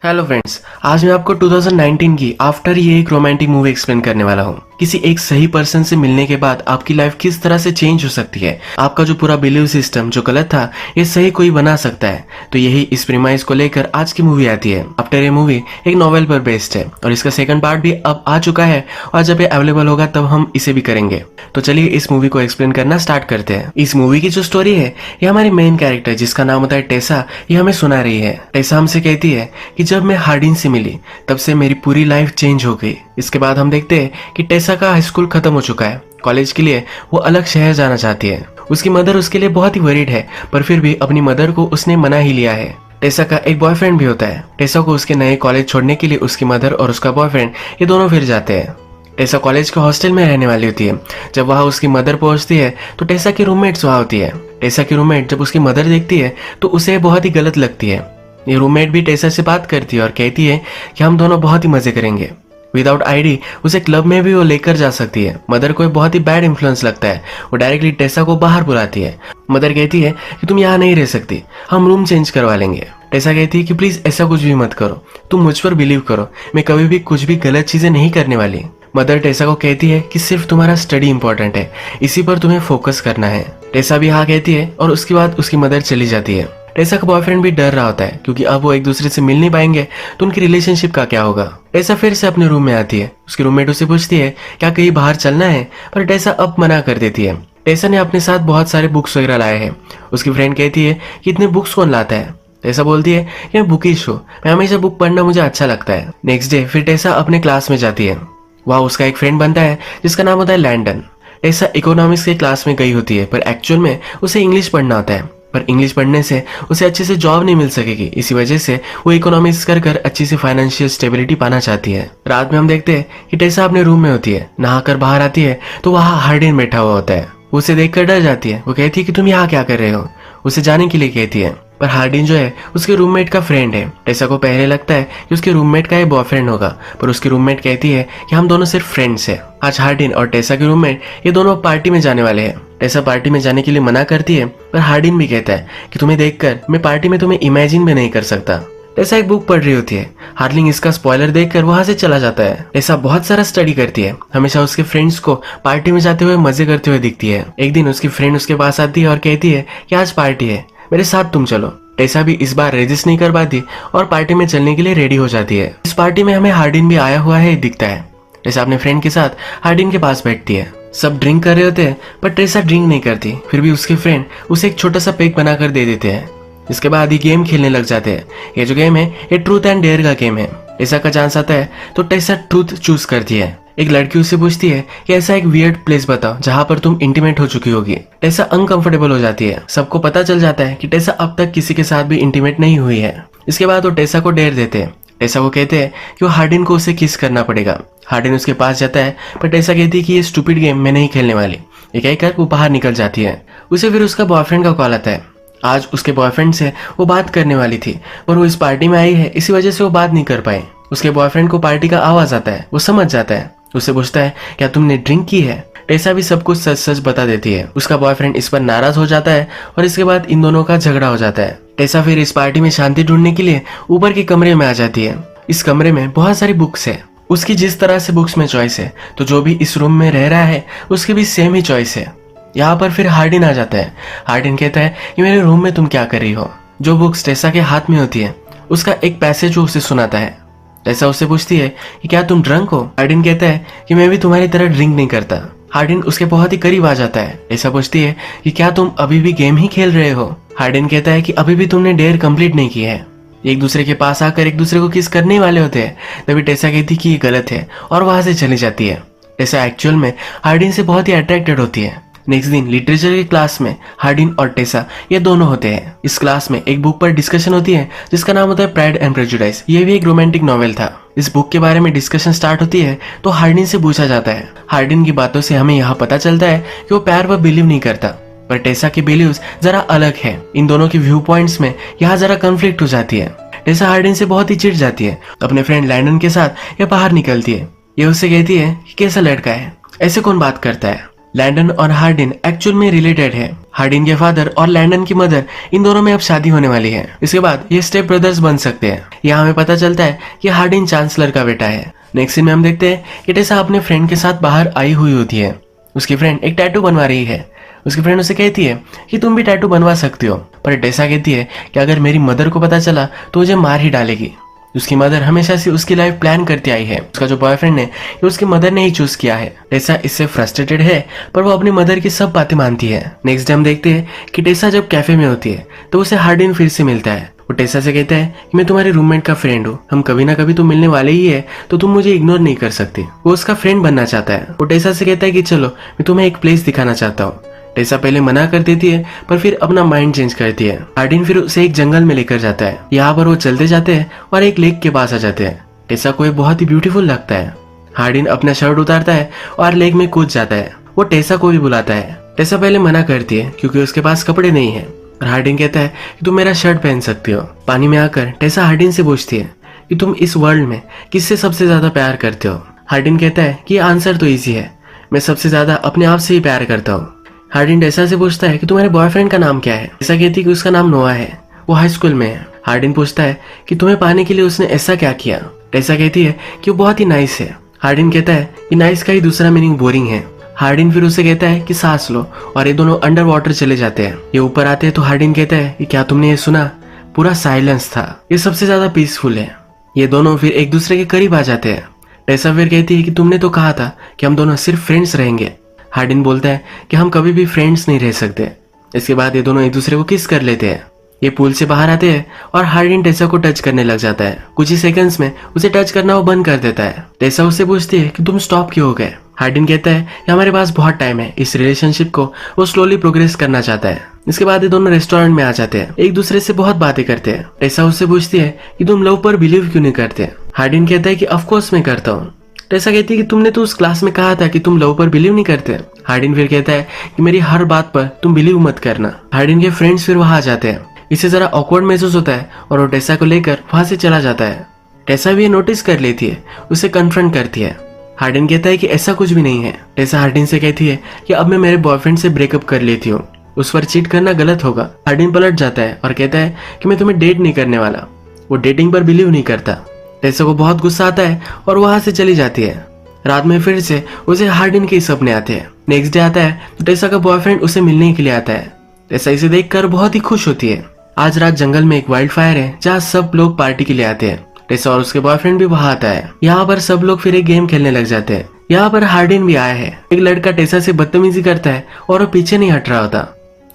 Hello friends, आज मैं आपको 2019 की आफ्टर ये एक रोमांटिक मूवी एक्सप्लेन करने वाला हूँ। किसी एक सही पर्सन से मिलने के बाद आपकी लाइफ किस तरह से चेंज हो सकती है। आपका जो पूरा बिलीव सिस्टम जो गलत था, ये सही कोई बना सकता है। तो यही इस प्रीमाइस को लेकर आज की मूवी आती है। आफ्टर ये मूवी एक नॉवेल पर बेस्ड है और इसका सेकंड पार्ट भी अब आ चुका है और जब ये अवेलेबल होगा तब हम इसे भी करेंगे। तो चलिए इस मूवी को एक्सप्लेन करना स्टार्ट करते हैं। इस मूवी की जो स्टोरी है, ये हमारी मेन कैरेक्टर जिसका नाम होता है टेसा, ये हमें सुना रही है। टेसा हमसे कहती है कि जब मैं हार्डिन से मिली तब से मेरी पूरी लाइफ चेंज हो गई। इसके बाद हम देखते हैं कि टेसा का हाई स्कूल खत्म हो चुका है। कॉलेज के लिए वो अलग शहर जाना चाहती है। उसकी मदर उसके लिए बहुत ही वरीड है, पर फिर भी अपनी मदर को उसने मना ही लिया है। टेसा का एक बॉयफ्रेंड भी होता है। टेसा को उसके नए कॉलेज छोड़ने के लिए उसकी मदर और उसका बॉयफ्रेंड ये दोनों फिर जाते हैं। टेसा कॉलेज के हॉस्टल में रहने वाली होती है। जब वहाँ उसकी मदर पहुंचती है तो टेसा की रूममेट्स वहाँ होती है। टेसा की रूममेट जब उसकी मदर देखती है तो उसे बहुत ही गलत लगती है। ये रूममेट भी टेसा से बात करती है और कहती है कि हम दोनों बहुत ही मजे करेंगे। विदाउट आईडी उसे क्लब में भी वो लेकर जा सकती है। मदर को बहुत ही बैड इन्फ्लुएंस लगता है। वो डायरेक्टली टेसा को बाहर बुलाती है। मदर कहती है कि तुम यहाँ नहीं रह सकती, हम रूम चेंज करवा लेंगे। टेसा कहती है कि प्लीज ऐसा कुछ भी मत करो, तुम मुझ पर बिलीव करो, मैं कभी भी कुछ भी गलत चीजें नहीं करने वाली। मदर टेसा को कहती है कि सिर्फ तुम्हारा स्टडी इंपॉर्टेंट है, इसी पर तुम्हें फोकस करना है। टेसा भी हाँ कहती है और उसके बाद उसकी मदर चली जाती है। टेसा का बॉयफ्रेंड भी डर रहा होता है क्योंकि अब वो एक दूसरे से मिल नहीं पाएंगे तो उनकी रिलेशनशिप का क्या होगा। टेसा फिर से अपने रूम में आती है। उसकी रूममेट उसे पूछती है क्या कहीं बाहर चलना है, पर टेसा अब मना कर देती है। टेसा ने अपने साथ बहुत सारे बुक्स वगैरह लाए हैं। उसकी फ्रेंड कहती है कि इतने बुक्स कौन लाता है। टेसा बोलती है कि मैं बुकिश हूँ, मैं हमेशा बुक पढ़ना मुझे अच्छा लगता है। नेक्स्ट डे फिर टेसा अपने क्लास में जाती है। वहाँ उसका एक फ्रेंड बनता है जिसका नाम होता है लैंडन। टेसा इकोनॉमिक्स के क्लास में गई होती है, पर एक्चुअल में उसे इंग्लिश पढ़ना होता है। पर इंग्लिश पढ़ने से उसे अच्छे से जॉब नहीं मिल सकेगी, इसी वजह से वो इकोनॉमिक्स कर कर अच्छी सी फाइनेंशियल स्टेबिलिटी पाना चाहती है। रात में हम देखते हैं कि टेसा अपने रूम में होती है। नहाकर बाहर आती है तो वहाँ हार्डिन बैठा हुआ होता है। वो उसे देखकर डर जाती है। वो कहती है कि तुम यहाँ क्या कर रहे हो, उसे जाने के लिए कहती है। पर हार्डिन जो है उसके रूममेट का फ्रेंड है। टेसा को पहले लगता है कि उसके रूममेट का ये बॉयफ्रेंड होगा, पर उसकी रूममेट कहती है कि हम दोनों सिर्फ फ्रेंड्स हैं। आज हार्डिन और टेसा के रूममेट ये दोनों पार्टी में जाने वाले हैं। टेसा पार्टी में जाने के लिए मना करती है, पर हार्डिन भी कहता है कि तुम्हें देखकर मैं पार्टी में तुम्हें इमेजिन भी नहीं कर सकता। टेसा एक बुक पढ़ रही होती है। हार्डिन इसका स्पॉइलर देखकर वहां से चला जाता है। टेसा बहुत सारा स्टडी करती है, हमेशा उसके फ्रेंड्स को पार्टी में जाते हुए मजे करते हुए दिखती है। एक दिन उसकी फ्रेंड उसके पास आती है और कहती है कि आज पार्टी है, मेरे साथ तुम चलो। टेसा भी इस बार रेजिस्ट नहीं कर पाती और पार्टी में चलने के लिए रेडी हो जाती है। इस पार्टी में हमें हार्डिन भी आया हुआ है दिखता है। टेसा अपने फ्रेंड के साथ हार्डिन के पास बैठती है। सब ड्रिंक कर रहे होते हैं, पर टेसा ड्रिंक नहीं करती। फिर भी उसके फ्रेंड उसे एक छोटा सा पेक बनाकर दे देते हैं। इसके बाद ये गेम खेलने लग जाते हैं। ये जो गेम है ये ट्रूथ एंड डेयर का गेम है। टेसा का चांस आता है तो टेसा ट्रूथ चूज करती है। एक लड़की उससे पूछती है कि ऐसा एक वियर्ड प्लेस बताओ जहाँ पर तुम इंटीमेट हो चुकी होगी। टेसा अनकंफर्टेबल हो जाती है। सबको पता चल जाता है कि टेसा अब तक किसी के साथ भी इंटीमेट नहीं हुई है। इसके बाद वो टेसा को डेयर देते हैं। टेसा को कहते हैं कि वो हार्डिन को उसे किस करना पड़ेगा। हार्डिन उसके पास जाता है, पर टेसा कहती है कि ये स्टूपिड गेम मैं नहीं खेलने वाली। ये कहकर वो बाहर निकल जाती है। उसे फिर उसका बॉयफ्रेंड का कॉल आता है। आज उसके बॉयफ्रेंड से वो बात करने वाली थी, पर वो इस पार्टी में आई है, इसी वजह से वो बात नहीं कर पाई। उसके बॉयफ्रेंड को पार्टी का आवाज आता है। वो समझ जाता है। उससे पूछता है क्या तुमने ड्रिंक की है। टेसा भी सब कुछ सच सच बता देती है। उसका बॉयफ्रेंड इस पर नाराज हो जाता है और इसके बाद इन दोनों का झगड़ा हो जाता है। टेसा फिर इस पार्टी में शांति ढूंढने के लिए ऊपर के कमरे में आ जाती है। इस कमरे में बहुत सारी बुक्स है। उसकी जिस तरह से बुक्स में चॉइस है, तो जो भी इस रूम में रह रहा है उसकी भी सेम ही चॉइस है। यहाँ पर फिर हार्डिन आ जाता है। हार्डिन कहता है कि मेरे रूम में तुम क्या कर रही हो। जो बुक्स टेसा के हाथ में होती है उसका एक पैसेज उसे सुनाता है। टेसा उससे पूछती है कि क्या तुम ड्रंक हो। हार्डिन कहता है कि मैं भी तुम्हारी तरह ड्रिंक नहीं करता। हार्डिन उसके बहुत ही करीब आ जाता है। टेसा पूछती है कि क्या तुम अभी भी गेम ही खेल रहे हो। हार्डिन कहता है कि अभी भी तुमने डेयर कंप्लीट नहीं की है। एक दूसरे के पास आकर एक दूसरे को किस करने वाले होते हैं, तभी टेसा कहती कि ये गलत है और वहां से चली जाती है। टेसा एक्चुअल में हार्डिन से बहुत ही अट्रैक्टेड होती है। नेक्स्ट दिन लिटरेचर की क्लास में हार्डिन और टेसा ये दोनों होते हैं। इस क्लास में एक बुक पर डिस्कशन होती है जिसका नाम होता है प्राइड एंड प्रेजुडिस। ये भी एक रोमांटिक नॉवेल था। इस बुक के बारे में डिस्कशन स्टार्ट होती है तो हार्डिन से पूछा जाता है। हार्डिन की बातों से हमें यहाँ पता चलता है कि वो प्यार पर बिलीव नहीं करता, पर टेसा के बिलीव्स जरा अलग है। इन दोनों के व्यू पॉइंट्स में यहाँ जरा कंफ्लिक्ट हो जाती है। टेसा हार्डिन से बहुत ही चिढ़ जाती है। अपने फ्रेंड लैंडन के साथ ये बाहर निकलती है। ये उससे कहती है कि कैसा लड़का है, ऐसे कौन बात करता है। लैंडन और हार्डिन एक्चुअल में रिलेटेड है। हार्डिन के फादर और लैंडन की मदर, इन दोनों में अब शादी होने वाली है। इसके बाद ये स्टेप ब्रदर्स बन सकते हैं। यहाँ हमें पता चलता है कि हार्डिन चांसलर का बेटा है। नेक्स्ट सीन में हम देखते हैं कि टेसा अपने फ्रेंड के साथ बाहर आई हुई होती है। उसकी फ्रेंड एक टैटू बनवा रही है। उसकी फ्रेंड उसे कहती है कि तुम भी टैटू बनवा सकती हो, पर टेसा कहती है कि अगर मेरी मदर को पता चला तो मुझे मार ही डालेगी। उसकी मदर हमेशा से उसकी लाइफ प्लान करती आई है। उसका जो बॉयफ्रेंड है ये उसकी मदर ने ही चूज किया है। टेसा इससे फ्रस्ट्रेटेड है, पर वो अपनी मदर की सब बातें मानती है। नेक्स्ट डे हम देखते हैं कि टेसा जब कैफे में होती है तो उसे हार्डिन फिर से मिलता है। वो टेसा से कहता है कि मैं तुम्हारे रूममेट का फ्रेंड हूँ, हम कभी ना कभी तो मिलने वाले ही है, तो तुम मुझे इग्नोर नहीं कर सकती। वो उसका फ्रेंड बनना चाहता है। वो टेसा से कहता है कि चलो मैं तुम्हें एक प्लेस दिखाना चाहता हूँ। टेसा पहले मना कर देती है, पर फिर अपना माइंड चेंज करती है। हार्डिन फिर उसे एक जंगल में लेकर जाता है। यहाँ पर वो चलते जाते हैं और एक लेक के पास आ जाते हैं। टेसा को ये बहुत ही ब्यूटीफुल लगता है। हार्डिन अपना शर्ट उतारता है और लेक में कूद जाता है। वो टेसा को भी बुलाता है। टेसा पहले मना करती है क्योंकि उसके पास कपड़े नहीं है, और हार्डिन कहता है कि तुम मेरा शर्ट पहन सकती हो। पानी में आकर टेसा हार्डिन से पूछती है कि तुम इस वर्ल्ड में किससे सबसे ज्यादा प्यार करते हो। हार्डिन कहता है कि आंसर तो इजी है, मैं सबसे ज्यादा अपने आप से ही प्यार करता हूँ। हार्डिन टेसा से पूछता है कि तुम्हारे बॉयफ्रेंड का नाम क्या है। टेसा कहती है कि उसका नाम नोआ है, वो हाई स्कूल में है। हार्डिन पूछता है कि तुम्हें पाने के लिए उसने ऐसा क्या किया। टेसा कहती है कि वो बहुत ही नाइस है। हार्डिन कहता है कि नाइस का ही दूसरा मीनिंग बोरिंग है। हार्डिन फिर उसे कहता है कि सांस लो, और ये दोनों अंडर वाटर चले जाते हैं। ये ऊपर आते हैं तो हार्डिन कहता है कि क्या तुमने ये सुना, पूरा साइलेंस था, ये सबसे ज्यादा पीसफुल है। ये दोनों फिर एक दूसरे के करीब आ जाते हैं। टेसा फिर कहती है कि तुमने तो कहा था कि हम दोनों सिर्फ फ्रेंड्स रहेंगे। हार्डिन बोलता है कि हम कभी भी फ्रेंड्स नहीं रह सकते। इसके बाद ये दोनों एक दूसरे को किस कर लेते हैं। ये पूल से बाहर आते हैं और हार्डिन टेसा को टच करने लग जाता है। कुछ ही सेकंड्स में उसे टच करना वो बंद कर देता है। टेसा उससे पूछती है कि तुम स्टॉप क्यों हो गए। हार्डिन कहता है कि हमारे पास बहुत टाइम है। इस रिलेशनशिप को वो स्लोली प्रोग्रेस करना चाहता है। इसके बाद ये दोनों रेस्टोरेंट में आ जाते हैं, एक दूसरे से बहुत बातें करते हैं। टेसा उससे पूछती है कि तुम लव पर बिलीव क्यों नहीं करते। हार्डिन कहता है कि ऑफकोर्स मैं करता हूँ। टेसा कहती है कि तुमने तो उस क्लास में कहा था कि तुम लव पर बिलीव नहीं करते। हार्डिन फिर कहता है कि मेरी हर बात पर तुम बिलीव मत करना। हार्डिन के फ्रेंड्स फिर वहां आ जाते हैं। इसे जरा ऑकवर्ड महसूस होता है और वो टेसा को लेकर वहां से चला जाता है। टेसा भी ये नोटिस कर लेती है, उसे कन्फ्रंट करती है। हार्डिन कहता है कि ऐसा कुछ भी नहीं है। टेसा हार्डिन से कहती है कि अब मैं मेरे बॉयफ्रेंड से ब्रेकअप कर लेती हूँ, उस पर चीट करना गलत होगा। हार्डिन पलट जाता है और कहता है कि मैं तुम्हें डेट नहीं करने वाला। वो डेटिंग पर बिलीव नहीं करता। टेसा को बहुत गुस्सा आता है और वहां से चली जाती है। रात में फिर से उसे हार्डिन के सपने आते हैं। नेक्स्ट डे आता है तो टेसा का बॉयफ्रेंड उसे मिलने के लिए आता है। टेसा इसे देखकर बहुत ही खुश होती है। आज रात जंगल में एक वाइल्ड फायर है जहाँ सब लोग पार्टी के लिए आते हैं। टेसा और उसके बॉयफ्रेंड भी वहां आता है। यहाँ पर सब लोग फिर एक गेम खेलने लग जाते हैं। यहाँ पर हार्डिन भी आया है। एक लड़का टेसा से बदतमीजी करता है और वो पीछे नहीं हट रहा होता।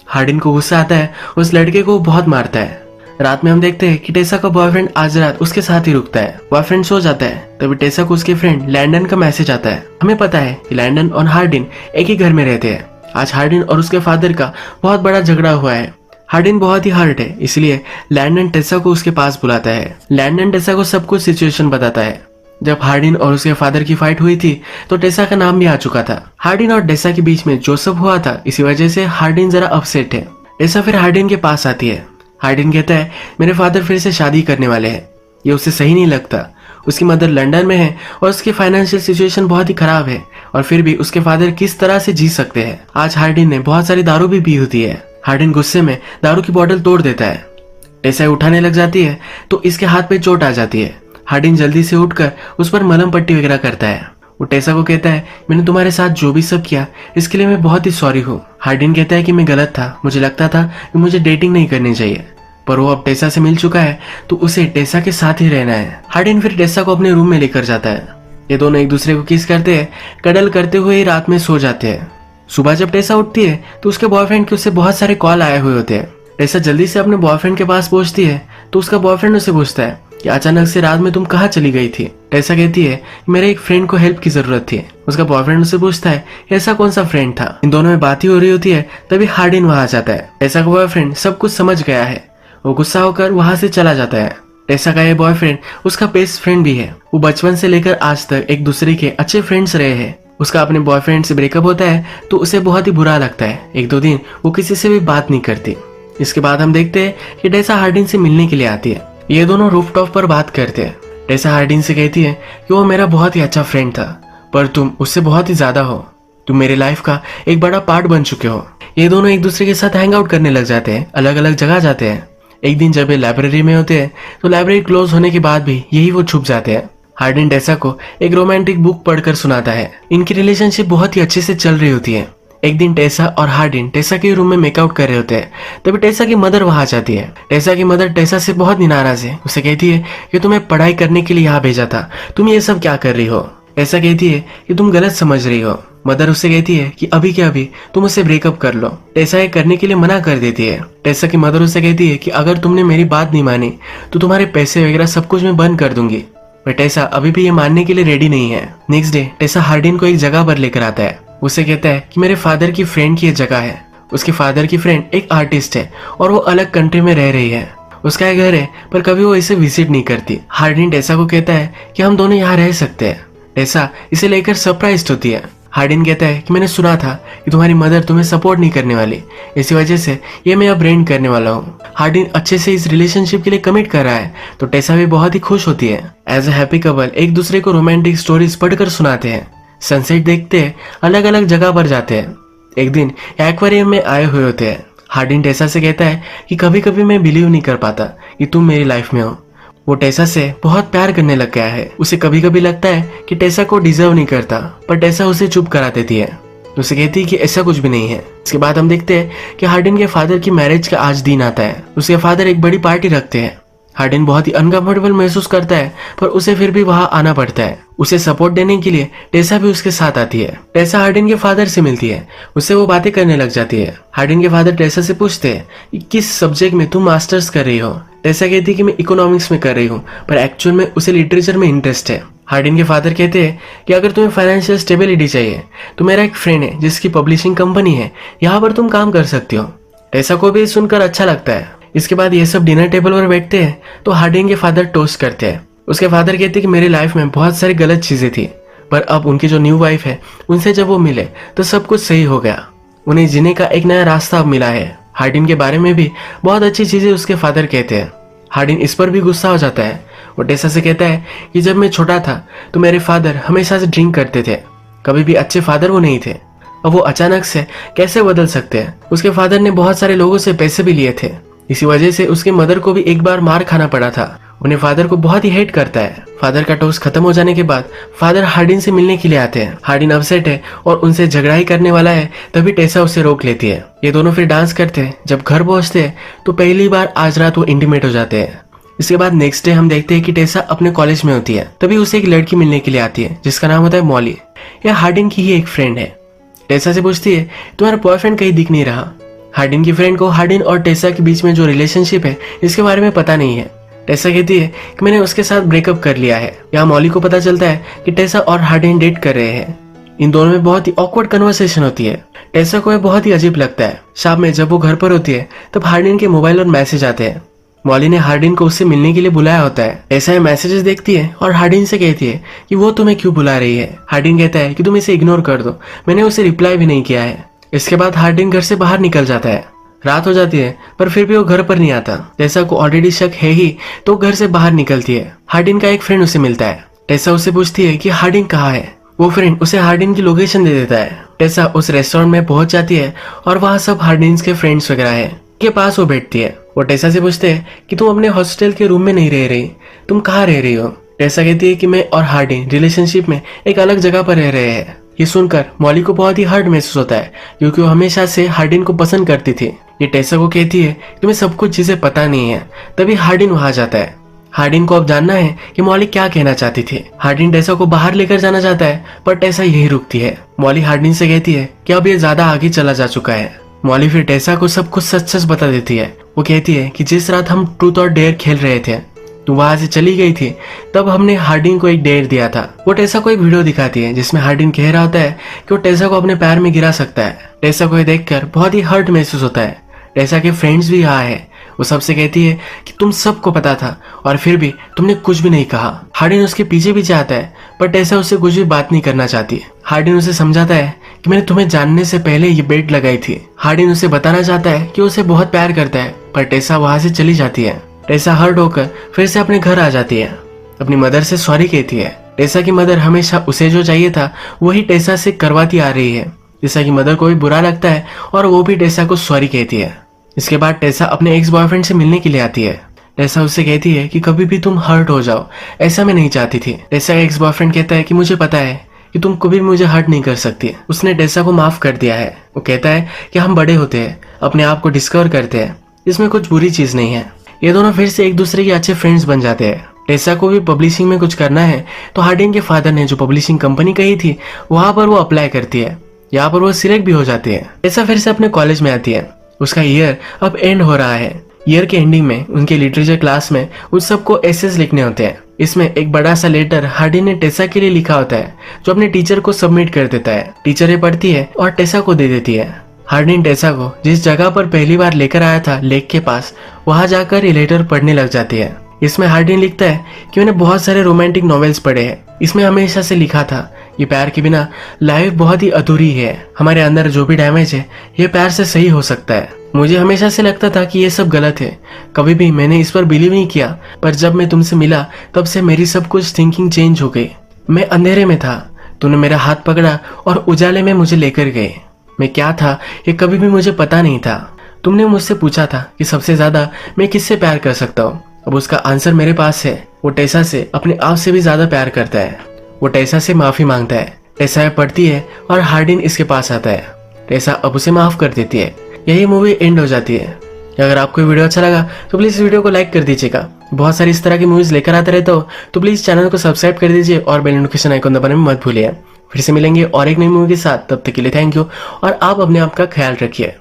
हार्डिन को गुस्सा आता है, उस लड़के को बहुत मारता है। रात में हम देखते हैं कि टेसा का बॉयफ्रेंड आज रात उसके साथ ही रुकता है। बॉयफ्रेंड सो जाता है, तभी टेसा को उसके फ्रेंड लैंडन का मैसेज आता है। हमें पता है कि लैंडन और हार्डिन एक ही घर में रहते हैं। आज हार्डिन और उसके फादर का बहुत बड़ा झगड़ा हुआ है। हार्डिन बहुत ही हर्ट है, इसलिए लैंडन टेसा को उसके पास बुलाता है। लैंडन टेसा को सब कुछ सिचुएशन बताता है। जब हार्डिन और उसके फादर की फाइट हुई थी तो टेसा का नाम भी आ चुका था। हार्डिन और टेसा के बीच में जो सब हुआ था, इसी वजह से हार्डिन जरा अपसेट है। टेसा फिर हार्डिन के पास आती है। हार्डिन कहता है मेरे फादर फिर से शादी करने वाले हैं, ये उसे सही नहीं लगता। उसकी मदर लंदन में है और उसकी फाइनेंशियल सिचुएशन बहुत ही खराब है, और फिर भी उसके फादर किस तरह से जी सकते हैं। आज हार्डिन ने बहुत सारी दारू भी पी होती है। हार्डिन गुस्से में दारू की बोतल तोड़ देता है। टेसा उठाने लग जाती है तो इसके हाथ पे चोट आ जाती है। हार्डिन जल्दी से उठकर उस पर मलहम पट्टी वगैरह करता है। वो टेसा को कहता है मैंने तुम्हारे साथ जो भी सब किया इसके लिए मैं बहुत ही सॉरी हूँ। हार्डिन कहता है कि मैं गलत था, मुझे लगता था कि मुझे डेटिंग नहीं करनी चाहिए, पर वो अब टेसा से मिल चुका है तो उसे टेसा के साथ ही रहना है। हार्डिन फिर टेसा को अपने रूम में लेकर जाता है। ये दोनों एक दूसरे को किस करते हैं, कडल करते हुए ही रात में सो जाते हैं। सुबह जब टेसा उठती है तो उसके बॉयफ्रेंड के उससे बहुत सारे कॉल आए हुए होते हैं। टेसा जल्दी से अपने बॉयफ्रेंड के पास पहुंचती है तो उसका बॉयफ्रेंड उससे पूछता है कि अचानक से रात में तुम कहाँ चली गई थी। टेसा कहती है कि मेरे एक फ्रेंड को हेल्प की जरूरत थी। उसका बॉयफ्रेंड उससे पूछता है ऐसा कौन सा फ्रेंड था। इन दोनों में बात ही हो रही होती है, तभी हार्डिन वहां आ जाता है। टेसा का बॉयफ्रेंड सब कुछ समझ गया है, वो गुस्सा होकर वहां से चला जाता है। टेसा का ये बॉयफ्रेंड उसका बेस्ट फ्रेंड भी है। वो बचपन से लेकर आज तक एक दूसरे के अच्छे फ्रेंड्स रहे हैं। उसका अपने बॉयफ्रेंड से ब्रेकअप होता है तो उसे बहुत ही बुरा लगता है। एक दो दिन वो किसी से भी बात नहीं करती। इसके बाद हम देखते हैं कि टेसा हार्डिन से मिलने के लिए आती है। ये दोनों रूफटॉप पर बात करते हैं। टेसा हार्डिन से कहती है कि वो मेरा बहुत ही अच्छा फ्रेंड था, पर तुम उससे बहुत ही ज्यादा हो। तुम मेरे लाइफ का एक बड़ा पार्ट बन चुके हो। ये दोनों एक दूसरे के साथ हैंग आउट करने लग जाते हैं, अलग अलग जगह जाते हैं। एक दिन जब ये लाइब्रेरी में होते हैं तो लाइब्रेरी क्लोज होने के बाद भी यही वो छुप जाते हैं। हार्डिन टेसा को एक रोमांटिक बुक पढ़कर सुनाता है। इनकी रिलेशनशिप बहुत ही अच्छे से चल रही होती है। एक दिन टेसा और हार्डिन टेसा के रूम में मेकआउट कर रहे होते हैं, तभी टेसा की मदर वहां जाती है। टेसा की मदर टेसा से बहुत नाराज है। उसे कहती है कि तुम्हें पढ़ाई करने के लिए यहाँ भेजा था, तुम ये सब क्या कर रही हो। टेसा कहती है कि तुम गलत समझ रही हो। मदर उससे कहती है कि अभी के अभी तुम उससे ब्रेकअप कर लो। टेसा ये करने के लिए मना कर देती है। टेसा की मदर उससे कहती है कि अगर तुमने मेरी बात नहीं मानी तो तुम्हारे पैसे वगैरह सब कुछ मैं बंद कर दूंगी। पर टेसा अभी भी ये मानने के लिए रेडी नहीं है। नेक्स्ट डे टेसा हार्डिन को एक जगह पर लेकर आता है। उसे कहता है कि मेरे फादर की फ्रेंड की ये जगह है। उसके फादर की फ्रेंड एक आर्टिस्ट है और वो अलग कंट्री में रह रही है। उसका एक घर है पर कभी वो इसे विजिट नहीं करती। हार्डिन टेसा को कहता है कि हम दोनों यहाँ रह सकते हैं। टेसा इसे लेकर सरप्राइज्ड होती है। हार्डिन कहता है कि मैंने सुना था कि तुम्हारी मदर तुम्हें सपोर्ट नहीं करने वाली, इसी वजह से ये मैं अब रेंट करने वाला हूँ। हार्डिन अच्छे से इस रिलेशनशिप के लिए कमिट कर रहा है तो टेसा भी बहुत ही खुश होती है। एज अ हैप्पी कपल एक दूसरे को रोमांटिक स्टोरीज पढ़कर सुनाते हैं। सनसेट देखते हैं, अलग अलग जगह पर जाते हैं। एक दिन एक्वेरियम में आए हुए होते हैं। हार्डिन टेसा से कहता है कि कभी कभी मैं बिलीव नहीं कर पाता कि तुम मेरी लाइफ में हो। वो टेसा से बहुत प्यार करने लग गया है। उसे कभी कभी लगता है कि टेसा को डिजर्व नहीं करता, पर टेसा उसे चुप करा देती है। उसे कहती है कि ऐसा कुछ भी नहीं है। इसके बाद हम देखते हैं कि हार्डिन के फादर की मैरिज का आज दिन आता है। उसके फादर एक बड़ी पार्टी रखते हैं। हार्डिन बहुत ही अनकंफर्टेबल महसूस करता है, पर उसे फिर भी वहां आना पड़ता है। उसे सपोर्ट देने के लिए टेसा भी उसके साथ आती है। टेसा हार्डिन के फादर से मिलती है। उससे वो बातें करने लग जाती है। हार्डिन के फादर टेसा से पूछते हैं कि किस सब्जेक्ट में तुम मास्टर्स कर रही हो। टेसा कहती है कि मैं इकोनॉमिक्स में कर रही हूँ, पर एक्चुअल में उसे लिटरेचर में इंटरेस्ट है। हार्डिन के फादर कहते हैं कि अगर तुम्हें फाइनेंशियल स्टेबिलिटी चाहिए तो मेरा एक फ्रेंड है जिसकी पब्लिशिंग कंपनी है, यहाँ पर तुम काम कर सकती हो। टेसा को भी सुनकर अच्छा लगता है। इसके बाद ये सब डिनर टेबल पर बैठते हैं तो हार्डिन के फादर टोस्ट करते हैं। उसके फादर कहते हैं कि मेरी लाइफ में बहुत सारी गलत चीजें थी, पर अब उनकी जो न्यू वाइफ है उनसे जब वो मिले तो सब कुछ सही हो गया। उन्हें जीने का एक नया रास्ता अब मिला है। हार्डिन के बारे में भी बहुत अच्छी चीजें उसके फादर कहते हैं। हार्डिन इस पर भी गुस्सा हो जाता है। वो टेसा से कहता है कि जब मैं छोटा था तो मेरे फादर हमेशा से ड्रिंक करते थे, कभी भी अच्छे फादर वो नहीं थे। अब वो अचानक से कैसे बदल सकते हैं। उसके फादर ने बहुत सारे लोगों से पैसे भी लिए थे, इसी वजह से उसके मदर को भी एक बार मार खाना पड़ा था। उन्हें फादर को बहुत ही हेट करता है। फादर का टोस्ट खत्म हो जाने के बाद फादर हार्डिन से मिलने के लिए आते हैं। हार्डिन अपसेट है और उनसे झगड़ा ही करने वाला है, तभी टेसा उसे रोक लेती है। ये दोनों फिर डांस करते हैं। जब घर पहुंचते हैं तो पहली बार आज रात वो इंटीमेट हो जाते हैं। इसके बाद नेक्स्ट डे हम देखते हैं कि टेसा अपने कॉलेज में होती है। तभी उसे एक लड़की मिलने के लिए आती है जिसका नाम होता है मॉली। यह हार्डिन की ही एक फ्रेंड है। टेसा से पूछती है तुम्हारा बॉयफ्रेंड कहीं दिख नहीं रहा। हार्डिन की फ्रेंड को हार्डिन और टेसा के बीच में जो रिलेशनशिप है इसके बारे में पता नहीं है। टेसा कहती है कि मैंने उसके साथ ब्रेकअप कर लिया है। यहाँ मॉली को पता चलता है कि टेसा और हार्डिन डेट कर रहे हैं। इन दोनों में बहुत ही ऑकवर्ड कन्वर्सेशन होती है। टेसा को यह बहुत ही अजीब लगता है। शाम में जब वो घर पर होती है तब हार्डिन के मोबाइल और मैसेज आते हैं। मॉली ने हार्डिन को उससे मिलने के लिए बुलाया होता है। टेसा ये मैसेजेस देखती है और हार्डिन से कहती है कि वो तुम्हें क्यों बुला रही है। हार्डिन कहता है कि तुम इसे इग्नोर कर दो, मैंने उसे रिप्लाई भी नहीं किया है। इसके बाद हार्डिन घर से बाहर निकल जाता है। रात हो जाती है पर फिर भी वो घर पर नहीं आता। टेसा को ऑलरेडी शक है ही तो घर से बाहर निकलती है। हार्डिन का एक फ्रेंड उसे मिलता है। टेसा उससे पूछती है कि हार्डिन कहाँ है। वो फ्रेंड उसे हार्डिन की लोकेशन दे देता है। टेसा उस रेस्टोरेंट में पहुंच जाती है और वहाँ सब हार्डिन के फ्रेंड्स वगैरह है के पास वो बैठती है। वो टेसा से पूछते हैं कि तुम अपने हॉस्टल के रूम में नहीं रह रही, तुम कहाँ रह रही हो। टेसा कहती है कि मैं और हार्डिन रिलेशनशिप में एक अलग जगह पर रह रहे हैं। ये सुनकर मॉली को बहुत ही हर्ट महसूस होता है क्योंकि वो हमेशा से हार्डिन को पसंद करती थी। ये टेसा को कहती है कि तुम्हें सब कुछ चीजें पता नहीं है। तभी हार्डिन वहां जाता है। हार्डिन को अब जानना है कि मॉली क्या कहना चाहती थी। हार्डिन टेसा को बाहर लेकर जाना चाहता है पर टेसा यही रुकती है। मॉली हार्डिन से कहती है कि अब ये ज्यादा आगे चला जा चुका है। मॉली फिर टेसा को सब कुछ सच सच बता देती है। वो कहती है कि जिस रात हम ट्रूथ और डेयर खेल रहे थे तो वहां से चली गई थी, तब हमने हार्डिन को एक डेयर दिया था। वो टेसा को एक वीडियो दिखाती है जिसमें हार्डिन कह रहा होता है कि वो टेसा को अपने पैर में गिरा सकता है। टेसा को ये देखकर बहुत ही हर्ट महसूस होता है। टेसा के फ्रेंड्स भी यहाँ है। वो सबसे कहती है कि तुम सबको पता था और फिर भी तुमने कुछ भी नहीं कहा। हार्डिन उसके पीछे पीछे आता है पर टेसा उससे कुछ भी बात नहीं करना चाहती। हार्डिन उसे समझाता है कि मैंने तुम्हें जानने से पहले ये बेट लगाई थी। हार्डिन उसे बताना चाहता है कि उसे बहुत प्यार करता है पर टेसा वहां से चली जाती है। टेसा हर्ट होकर फिर से अपने घर आ जाती है। अपनी मदर से सॉरी कहती है। टेसा की मदर हमेशा उसे जो चाहिए था वही टेसा से करवाती आ रही है। टेसा की मदर को भी बुरा लगता है और वो भी टेसा को सॉरी कहती है। इसके बाद टेसा अपने एक्स बॉयफ्रेंड से मिलने के लिए आती है। टेसा उससे कहती है कि कभी भी तुम हर्ट हो जाओ, ऐसा मैं नहीं चाहती थी। टेसा का एक्स बॉयफ्रेंड कहता है कि मुझे पता है कि तुम कभी भी मुझे हर्ट नहीं कर सकती। उसने टेसा को माफ कर दिया है। वो कहता है कि हम बड़े होते हैं, अपने आप को डिस्कवर करते हैं, इसमें कुछ बुरी चीज नहीं है। ये दोनों फिर से एक दूसरे के अच्छे फ्रेंड्स बन जाते हैं। टेसा को भी पब्लिशिंग में कुछ करना है तो हार्डिन के फादर ने जो पब्लिशिंग कंपनी कही थी वहां पर वो अप्लाई करती है। यहाँ पर वो सिलेक्ट भी हो जाती है। टेसा फिर से अपने कॉलेज में आती है। उसका ईयर अब एंड हो रहा है। ईयर के एंडिंग में उनके लिटरेचर क्लास में उन सबको एसेस लिखने होते हैं। इसमें एक बड़ा सा लेटर हार्डिन ने टेसा के लिए लिखा होता है जो अपने टीचर को सबमिट कर देता है। टीचर ये पढ़ती है और टेसा को दे देती है। हार्डिन टेसा को जिस जगह पर पहली बार लेकर आया था लेक के पास, वहां जाकर ये लेटर पढ़ने लग जाती है। इसमें हार्डिन लिखता है कि मैंने बहुत सारे रोमांटिक नॉवेल्स पढ़े हैं, इसमें हमेशा से लिखा था ये प्यार के बिना लाइफ बहुत ही अधूरी है। हमारे अंदर जो भी डैमेज है ये प्यार से सही हो सकता है। मुझे हमेशा से लगता था कि ये सब गलत है, कभी भी मैंने इस पर बिलीव नहीं किया, पर जब मैं तुमसे मिला तब से मेरी सब कुछ थिंकिंग चेंज हो गई। मैं अंधेरे में था, तूने मेरा हाथ पकड़ा और उजाले में मुझे लेकर गए। मैं क्या था ये कभी भी मुझे पता नहीं था। तुमने मुझसे पूछा था कि सबसे ज्यादा मैं किससे प्यार कर सकता हूँ, अब उसका आंसर मेरे पास है। वो टेसा से अपने आप से भी ज्यादा प्यार करता है। वो टेसा से माफी मांगता है। टेसा पढ़ती है और हार्डिन इसके पास आता है। टेसा अब उसे माफ कर देती है। यही मूवी एंड हो जाती है। अगर आपको वीडियो अच्छा लगा तो प्लीज इस वीडियो को लाइक कर दीजिएगा। बहुत सारी इस तरह की मूवीज लेकर आते रहता हो तो प्लीज चैनल को सब्सक्राइब कर दीजिए और बेल नोटिफिकेशन आइकन दबाने में मत भूलिए। फिर से मिलेंगे और एक नई मूवी के साथ, तब तक के लिए थैंक यू और आप अपने आप का ख्याल रखिए।